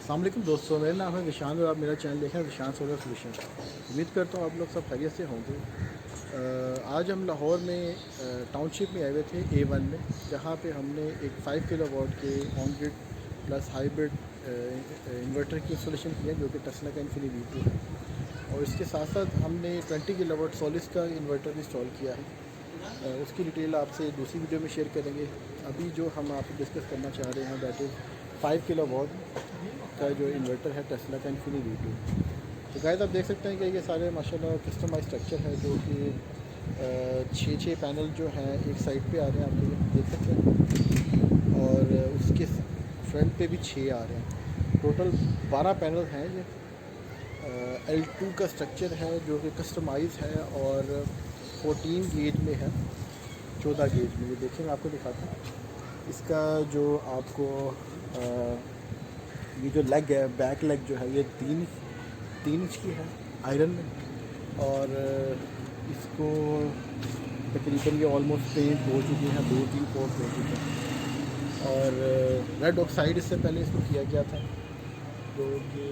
अस्सलाम वालेकुम दोस्तों, मेरा नाम है विशान और आप मेरा चैनल देखें विशान सोलर सोल्यूशन। उम्मीद करता हूँ आप लोग सब खैरियत से होंगे। आज हम लाहौर में टाउनशिप में आए हुए थे A1 में, जहाँ पे हमने एक 5 किलोवाट के on grid plus hybrid inverter की इंस्टॉलेशन किया, जो कि टेस्ला का इन्फिनिटी V2 है। और इसके साथ साथ हमने 20 किलोवाट सोलिस का इन्वर्टर इंस्टॉल किया है। उसकी डिटेल आपसे दूसरी वीडियो में शेयर करेंगे। अभी जो हम आपसे डिस्कस करना चाह रहे हैं दैट इज़ 5 किलोवाट का जो इन्वर्टर है टेस्ला का इन्फिनिटी V2। तो गाइस आप देख सकते हैं कि ये सारे माशाल्लाह कस्टमाइज स्ट्रक्चर है, जो कि 6 पैनल जो हैं एक साइड पे आ रहे हैं, आप लोग देख सकते हैं, और उसके फ्रंट पे भी 6 आ रहे हैं। टोटल 12 पैनल हैं। ये L2 का स्ट्रक्चर है जो कि कस्टमाइज है और 14 गेज में है, 14 गेज में। ये देखिए मैं आपको दिखाता हूँ। इसका जो आपको ये जो लेग है, बैक लेग जो है, ये 3 इंच की है आयरन में। और इसको तकरीबन ये ऑलमोस्ट पेंट हो चुकी है, 2-3 कोट हो चुके हैं। और रेड ऑक्साइड इससे पहले इसको किया गया था, जो कि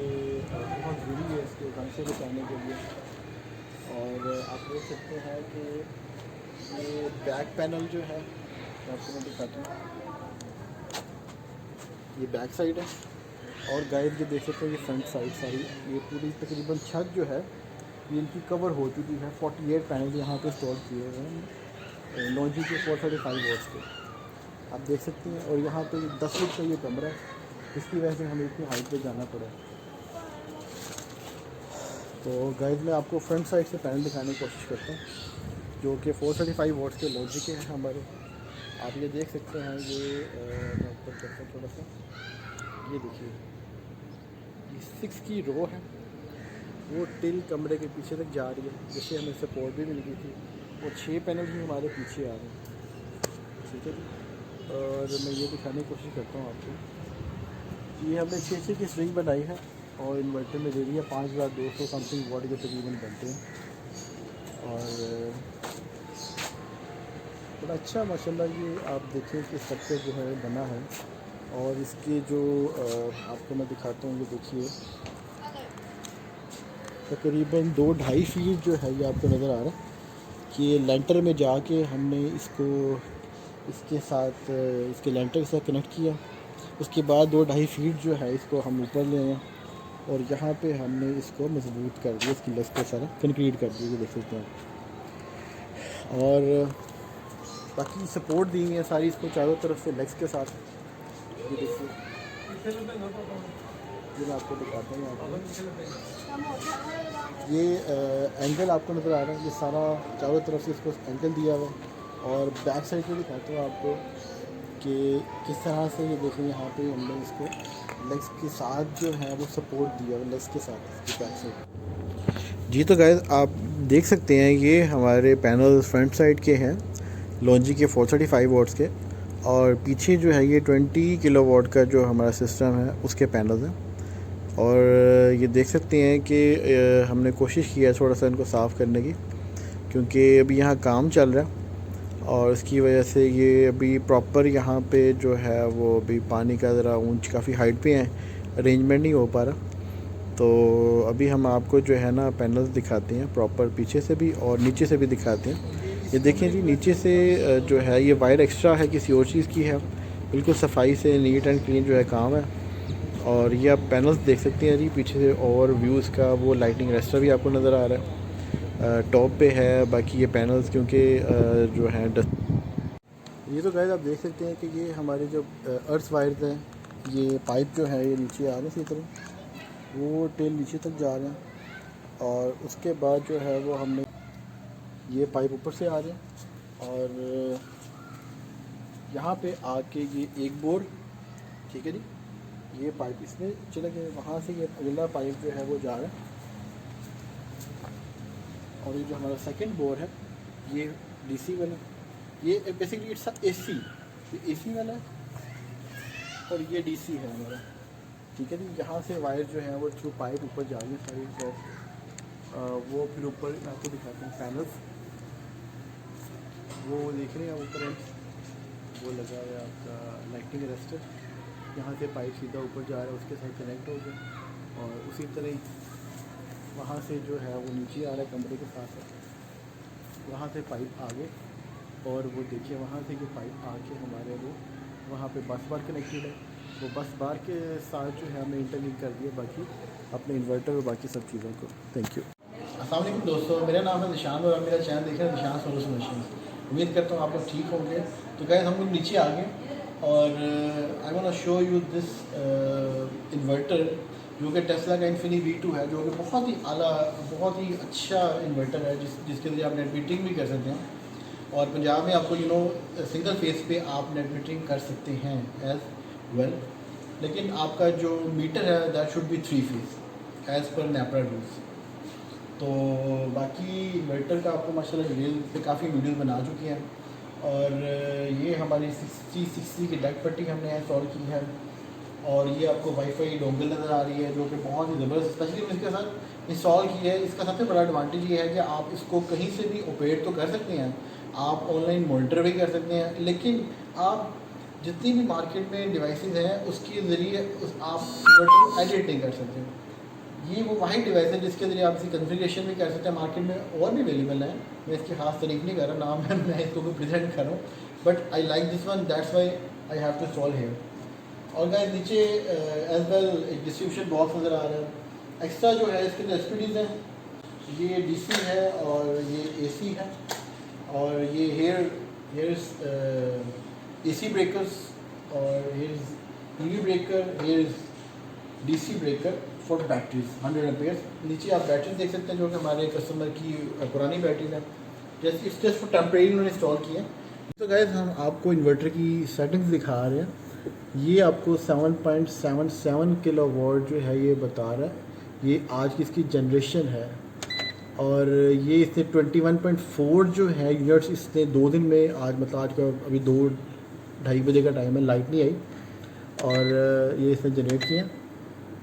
बहुत ज़रूरी है इसके ढंग से बचाने के लिए। और आप देख सकते हैं कि ये बैक पैनल जो है, आपको मैं दिखाता हूँ, ये बैक साइड है। और गाइस ये देख सकते हैं, ये फ्रंट साइड सारी, ये पूरी तकरीबन छत जो है ये इनकी कवर हो चुकी है। 48 पैनल यहाँ पे इंस्टॉल किए हुए हैं लॉन्जी के 435 वोल्ट्स के, आप देख सकते हैं। और यहाँ पे 10 फुट का ये कमरा है, इसकी वजह से हमें इतनी हाइट पे जाना पड़ा। तो गाइस मैं आपको फ्रंट साइड से पैनल दिखाने की कोशिश करता हूँ, जो कि 435 वोल्ट्स के लॉन्जी के हैं हमारे। आप ये देख सकते हैं, ये मैं ऊपर करता हूँ थोड़ा सा, ये देखिए, ये 6 की रो है, वो टिल कमरे के पीछे तक जा रही है, जिससे हमें सपोर्ट भी मिल गई थी। और 6 पैनल भी हमारे पीछे आ रहे हैं, ठीक है जी। और मैं ये दिखाने की कोशिश करता हूँ आपको। ये हमने 6 की स्ट्रिंग बनाई है और इन्वर्टर में दे दी है 5200 समथिंग वाट के तकरीबन बनते हैं। और बड़ा अच्छा माशाल्लाह ये आप देखें कि स्ट्रक्चर जो है बना है। और इसके जो आपको मैं दिखाता हूँ, ये देखिए तकरीबन 2-2.5 फीट जो है, ये आपको नज़र आ रहा है कि लेंटर में जाके हमने इसको इसके साथ इसके लेंटर के साथ कनेक्ट किया। उसके बाद 2-2.5 फीट जो है इसको हम ऊपर ले आए और यहाँ पे हमने इसको मजबूत कर दिया, इसकी लेग्स को सारा कंक्रीट कर दिया, ये देख सकते हैं। और बाकी सपोर्ट दी हुई है सारी इसको चारों तरफ से लेग्स के साथ, ये देखिए, ये मैं आपको दिखाता हूँ। ये एंगल आपको नज़र आ रहा है, ये सारा चारों तरफ से इसको एंगल दिया हुआ है। और बैक साइड पे दिखाता हूँ आपको कि किस तरह से, ये देखें यहाँ पे हमने इसको लेग्स के साथ जो है वो सपोर्ट दिया हुआ, लेग्स के साथ इसकी बैक साइड। जी तो गाइस आप देख सकते हैं, ये हमारे पैनल फ्रंट साइड के हैं लॉन्जी के 435 वॉट्स के, और पीछे जो है ये 20 किलोवाट का जो हमारा सिस्टम है उसके पैनल्स हैं। और ये देख सकते हैं कि हमने कोशिश की है थोड़ा सा इनको साफ़ करने की, क्योंकि अभी यहाँ काम चल रहा है और इसकी वजह से ये अभी प्रॉपर यहाँ पे जो है वो अभी पानी का ज़रा ऊंच काफ़ी हाइट पे है, अरेंजमेंट नहीं हो पा रहा। तो अभी हम आपको जो है ना पैनल्स दिखाते हैं प्रॉपर, पीछे से भी और नीचे से भी दिखाते हैं। ये देखें जी, नीचे से जो है ये वायर एक्स्ट्रा है, किसी और चीज़ की है, बिल्कुल सफाई से नीट एंड क्लीन जो है काम है। और ये आप पैनल्स देख सकते हैं जी पीछे से, और व्यूज़ का वो लाइटिंग रेस्टर भी आपको नज़र आ रहा है, टॉप पे है। बाकी ये पैनल्स क्योंकि जो हैं ये तो गाइस आप देख सकते हैं कि ये हमारे जो अर्थ वायर्स हैं, ये पाइप जो है ये नीचे आ रहे हैं इसी तरह, वो टेल नीचे तक जा रहे हैं। और उसके बाद जो है वो हमने ये पाइप ऊपर से आ रहे हैं और यहाँ पे आके ये एक बोर, ठीक है जी, ये पाइप इसमें चले गए, वहाँ से ये अगला पाइप जो है वो जा रहा है। और ये जो हमारा सेकंड बोर है ये डीसी वाला, ये बेसिकली इट्स एसी, ये एसी वाला है और ये डीसी है हमारा, ठीक है जी। यहाँ से वायर जो है वो थ्रू पाइप ऊपर जा रही है सारी, वो फिर ऊपर मैं आपको दिखाता हूँ पैनल्स, वो देख रहे हैं ऊपर है, वो लगा हुआ है आपका लाइटिंग अरेस्टर, यहाँ से पाइप सीधा ऊपर जा रहा है, उसके साथ कनेक्ट हो गया। और उसी तरह ही वहाँ से जो है वो नीचे आ रहा है कमरे के साथ, वहाँ से पाइप आगे, और वो देखिए वहाँ से ये पाइप आके हमारे वो वहाँ पे बस बार कनेक्टेड है। वो बस बार के साथ जो है हमने इंटरलिंक कर दिया बाकी अपने इन्वर्टर और बाकी सब चीज़ों को। Thank you. अस्सलाम वालेकुम दोस्तों, मेरा नाम है निशान और आप मेरा चैनल देख रहे हैं निशान सोलर सोल्यूशन। उम्मीद करता हूँ आप लोग ठीक होंगे। तो गाइस हम लोग नीचे आ गए और I want to show you this inverter जो कि टेस्ला का इन्फिनी V2 है, जो कि बहुत ही आला बहुत ही अच्छा इन्वर्टर है जिसके ज़रिए आप नेट मीटरिंग भी कर सकते हैं। और पंजाब में आपको सिंगल फेस पे आप नेट मीटरिंग कर सकते हैं एज़ वेल, लेकिन आपका जो मीटर है that should be 3 face as per NEPRA rules. तो बाकी इन्वर्टर का आपको माशाल्लाह डिटेल पे काफ़ी वीडियोस बना चुके हैं। और ये हमारी 6060 की डक पट्टी हमने इंस्टॉल की है, और ये आपको वाईफाई डोंगल नज़र आ रही है जो कि बहुत ही ज़बरदस्त स्पेशली इसके साथ इंस्टॉल की है। इसका सबसे बड़ा एडवांटेज ये है कि आप इसको कहीं से भी ऑपरेट तो कर सकते हैं, आप ऑनलाइन मॉनिटर भी कर सकते हैं, लेकिन आप जितनी भी मार्केट में डिवाइसेस हैं उसके ज़रिए आप इन्वर्टर को एडिट नहीं कर सकते। ये वो वाही डिवाइस है जिसके ज़रिए आप इसी कन्फिगरेशन भी कर सकते हैं। मार्केट में और भी अवेलेबल है, मैं इसकी खास तारीफ नहीं कर रहा, नाम है मैं इसको प्रेजेंट कर रहा हूँ, but I like this one, that's why I have to install here. और गाइस नीचे एज वेल एक डिस्ट्रीब्यूशन बॉक्स नज़र आ रहा है। एक्स्ट्रा जो है इसके अंदर एसपीडीज़ हैं, ये डीसी है और ये एसी है, और ये हेयर एसी ब्रेकर्स, और here TV breaker, here DC breaker for batteries 100 amperes. नीचे आप बैटरीज देख सकते हैं जो कि हमारे कस्टमर की पुरानी बैटरीज है, जैसे इस जस्ट फॉर टेम्परेरी उन्होंने इंस्टॉल की है। तो गाइस हम आपको इन्वर्टर की सेटिंग्स दिखा रहे हैं। ये आपको 7.77 किलोवाट जो है ये बता रहा है, ये आज की इसकी जनरेशन है। और ये इसने 21.4 जो है यूनिट्स इसने 2 दिन में आज मतलब आज का अभी 2-2:30 बजे का टाइम है, लाइट नहीं आई, और ये इसने जनरेट किया।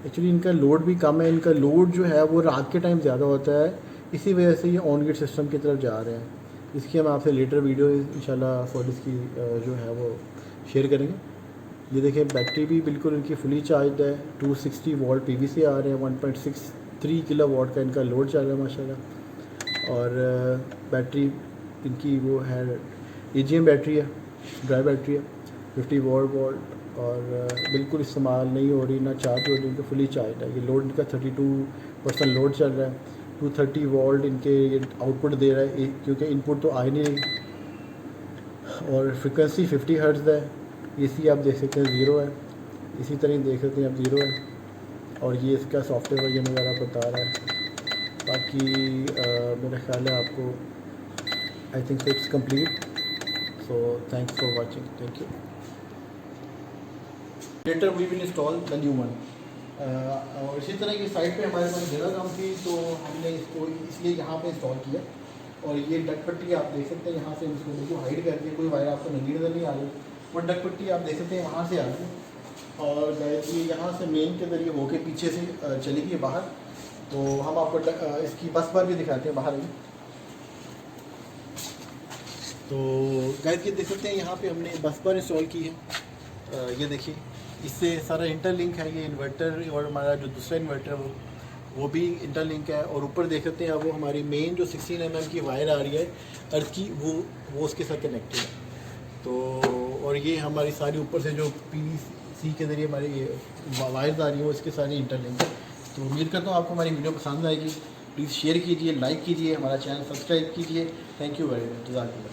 एक्चुअली इनका लोड भी कम है, इनका लोड जो है वो रात के टाइम ज़्यादा होता है, इसी वजह से ये ऑन ग्रिड सिस्टम की तरफ जा रहे हैं। इसकी हम आपसे लेटर वीडियो इंशाल्लाह फॉर इसकी जो है वो शेयर करेंगे। ये देखिए बैटरी भी बिल्कुल इनकी फुली चार्ज है, 260 वोल्ट पीवी से आ रहे हैं, 1.63 किलोवाट का इनका लोड चल रहा है माशाल्लाह। और बैटरी इनकी वो है AGM बैटरी है, ड्राई बैटरी है, 50 वोल्ट, और बिल्कुल इस्तेमाल नहीं हो रही, ना चार्ज हो रही, इनका फुली चार्ज है। ये लोड इनका 32% लोड चल रहा है, 230 वोल्ट इनके ये आउटपुट दे रहा है, क्योंकि इनपुट तो आ ही नहीं रही। और फ्रिक्वेंसी 50 हर्ट्ज़ है। AC आप देख सकते हैं 0 है, इसी तरह देख सकते हैं आप 0 है, और ये इसका सॉफ्टवेयर वर्जन वगैरह बता रहा है। बाकी मेरा ख्याल है आपको I think so it's complete. So thanks for watching, thank you. Later we will install the new one. और इसी तरह की साइट पे हमारे पास जगह कम थी तो हमने इसको इसलिए यहाँ पे इंस्टॉल किया। और ये डक पट्टी आप देख सकते हैं, यहाँ से इसको बिल्कुल हाइड करके कोई वायर आपको नज़र नहीं आ रही, वो डक पट्टी आप देख सकते हैं वहाँ से आ रही। और ये यहाँ से मेन के ज़रिए होके पीछे से चली गई बाहर। तो हम आपको इसकी बस बार भी दिखाते हैं बाहर ही। तो गाइस ये देख सकते हैं यहाँ पे हमने बस बार इंस्टॉल की है। ये देखिए इससे सारा इंटरलिंक है, ये इन्वर्टर और हमारा जो दूसरा इन्वर्टर है वो भी इंटरलिंक है। और ऊपर देख सकते हैं वो हमारी मेन जो 16 mm की वायर आ रही है अर्थ की, वो उसके साथ कनेक्टेड है। तो और ये हमारी सारी ऊपर से जो PVC के ज़रिए हमारी ये वायर्स आ रही है वो इसके सारी इंटरलिंक है। तो उम्मीद करता हूँ आपको हमारी वीडियो पसंद आएगी। प्लीज़ शेयर कीजिए, लाइक कीजिए, हमारा चैनल सब्सक्राइब कीजिए। थैंक यू वेरी मच, जज़ाकल्लाह।